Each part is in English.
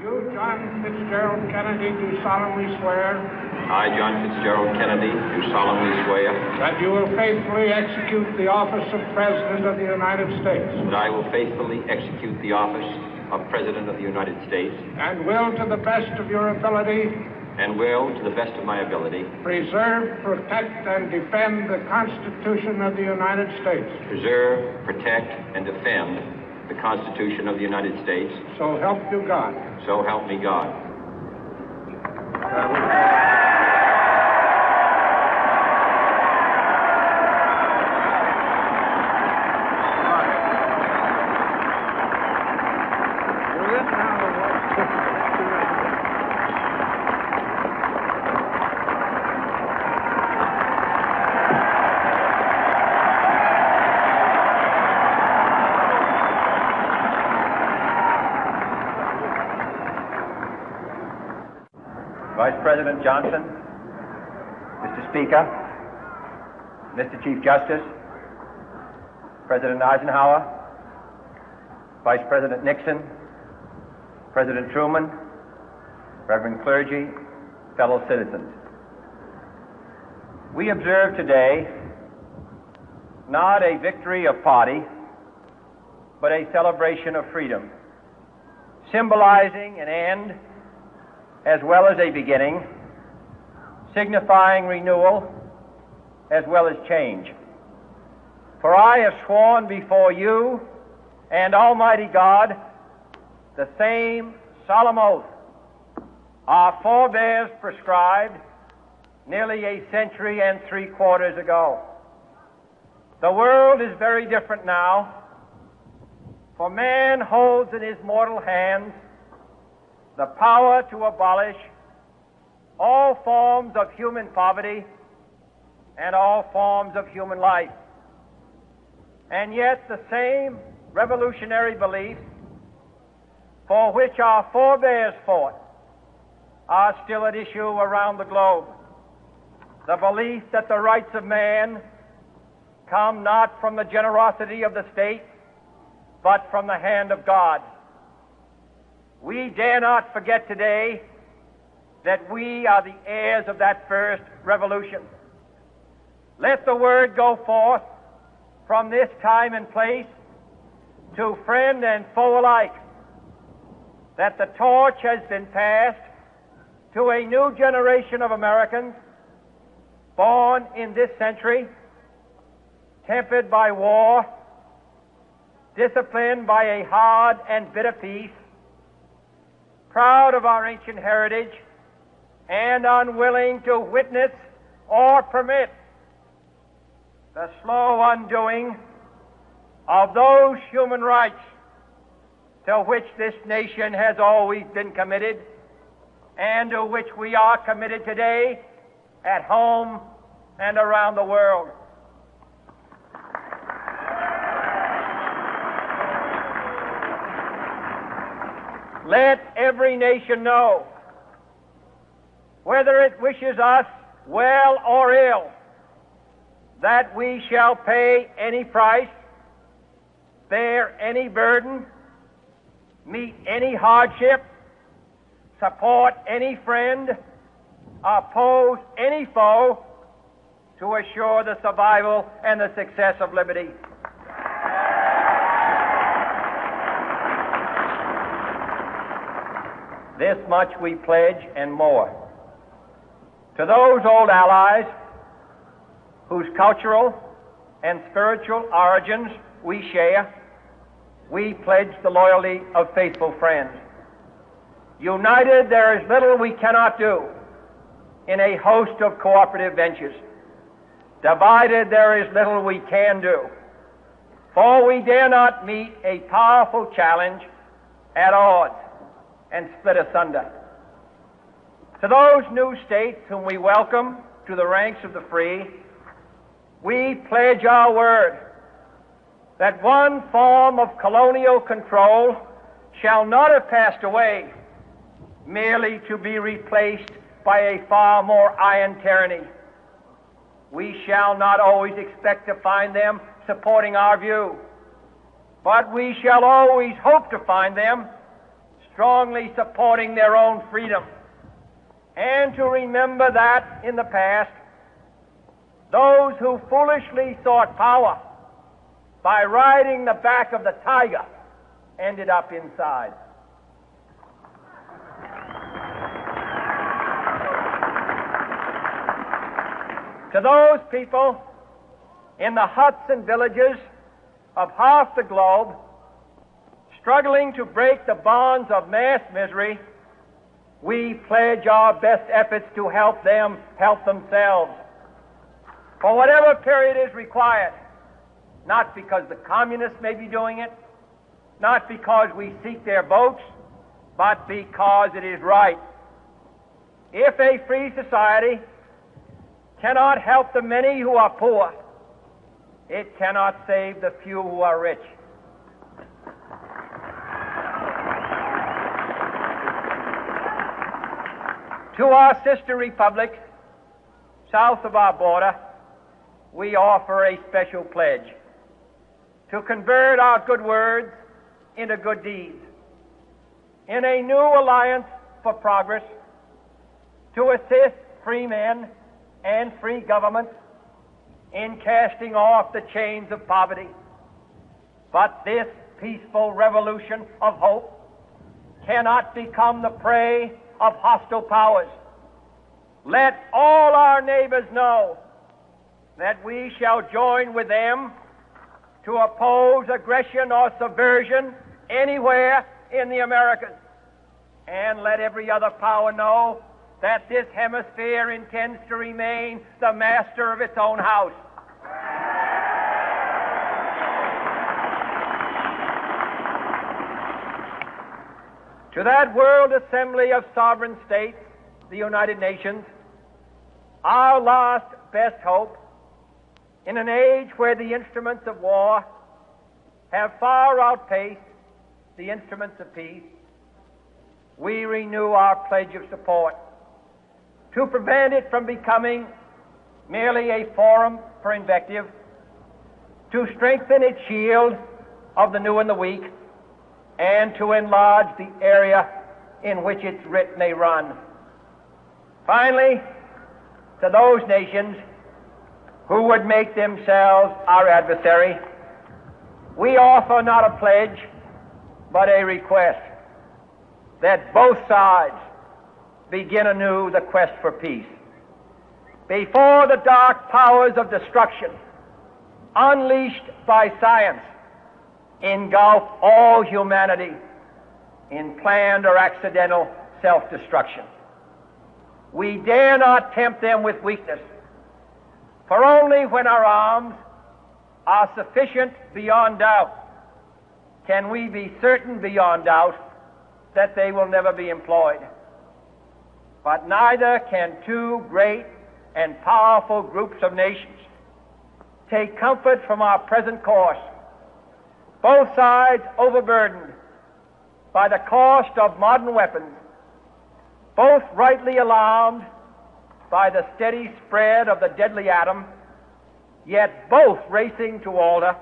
You, John Fitzgerald Kennedy, do solemnly swear. I, John Fitzgerald Kennedy, do solemnly swear. That you will faithfully execute the office of President of the United States. That I will faithfully execute the office of President of the United States. And will, to the best of your ability. And will, to the best of my ability. Preserve, protect, and defend the Constitution of the United States. Preserve, protect, and defend the Constitution of the United States. So help you God. So help me God. Vice President Johnson, Mr. Speaker, Mr. Chief Justice, President Eisenhower, Vice President Nixon, President Truman, Reverend clergy, fellow citizens. We observe today not a victory of party, but a celebration of freedom, symbolizing an end as well as a beginning, signifying renewal as well as change. For I have sworn before you and Almighty God the same solemn oath our forebears prescribed nearly a century and 3/4 ago. The world is very different now, for man holds in his mortal hands the power to abolish all forms of human poverty and all forms of human life. And yet the same revolutionary beliefs for which our forebears fought are still at issue around the globe. The belief that the rights of man come not from the generosity of the state, but from the hand of God. We dare not forget today that we are the heirs of that first revolution. Let the word go forth from this time and place to friend and foe alike that the torch has been passed to a new generation of Americans born in this century, tempered by war, disciplined by a hard and bitter peace, proud of our ancient heritage, and unwilling to witness or permit the slow undoing of those human rights to which this nation has always been committed and to which we are committed today at home and around the world. Let every nation know, whether it wishes us well or ill, that we shall pay any price, bear any burden, meet any hardship, support any friend, oppose any foe to assure the survival and the success of liberty. This much we pledge and more. To those old allies whose cultural and spiritual origins we share, we pledge the loyalty of faithful friends. United, there is little we cannot do in a host of cooperative ventures. Divided, there is little we can do, for we dare not meet a powerful challenge at odds and split asunder. To those new states whom we welcome to the ranks of the free, we pledge our word that one form of colonial control shall not have passed away merely to be replaced by a far more iron tyranny. We shall not always expect to find them supporting our view, but we shall always hope to find them strongly supporting their own freedom, and to remember that in the past, those who foolishly sought power by riding the back of the tiger ended up inside. To those people in the huts and villages of half the globe struggling to break the bonds of mass misery, we pledge our best efforts to help them help themselves for whatever period is required, not because the communists may be doing it, not because we seek their votes, but because it is right. If a free society cannot help the many who are poor, it cannot save the few who are rich. To our sister republics south of our border, we offer a special pledge to convert our good words into good deeds, in a new alliance for progress, to assist free men and free governments in casting off the chains of poverty. But this peaceful revolution of hope cannot become the prey of hostile powers. Let all our neighbors know that we shall join with them to oppose aggression or subversion anywhere in the Americas. And let every other power know that this hemisphere intends to remain the master of its own house. To that World Assembly of Sovereign States, the United Nations, our last best hope, in an age where the instruments of war have far outpaced the instruments of peace, we renew our pledge of support to prevent it from becoming merely a forum for invective, to strengthen its shield of the new and the weak, and to enlarge the area in which its writ may run. Finally, to those nations who would make themselves our adversary, we offer not a pledge, but a request that both sides begin anew the quest for peace. Before the dark powers of destruction, unleashed by science, engulf all humanity in planned or accidental self-destruction, we dare not tempt them with weakness, for only when our arms are sufficient beyond doubt can we be certain beyond doubt that they will never be employed. But neither can two great and powerful groups of nations take comfort from our present course, both sides overburdened by the cost of modern weapons, both rightly alarmed by the steady spread of the deadly atom, yet both racing to alter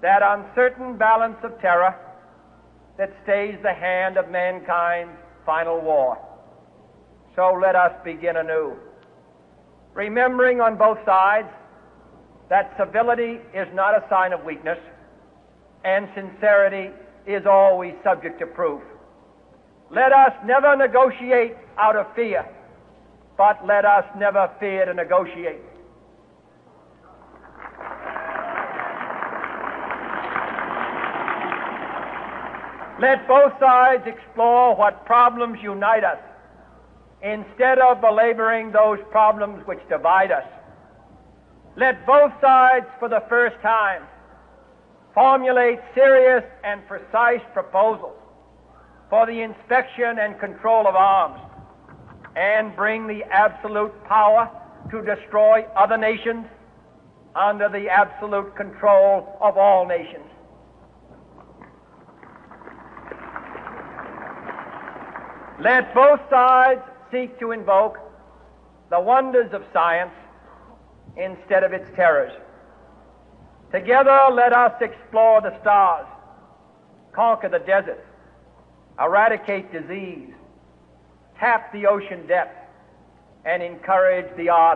that uncertain balance of terror that stays the hand of mankind's final war. So let us begin anew, remembering on both sides that civility is not a sign of weakness, and sincerity is always subject to proof. Let us never negotiate out of fear, but let us never fear to negotiate. Let both sides explore what problems unite us, instead of belaboring those problems which divide us. Let both sides, for the first time, formulate serious and precise proposals for the inspection and control of arms, and bring the absolute power to destroy other nations under the absolute control of all nations. Let both sides seek to invoke the wonders of science instead of its terrors. Together, let us explore the stars, conquer the deserts, eradicate disease, tap the ocean depth, and encourage the arts.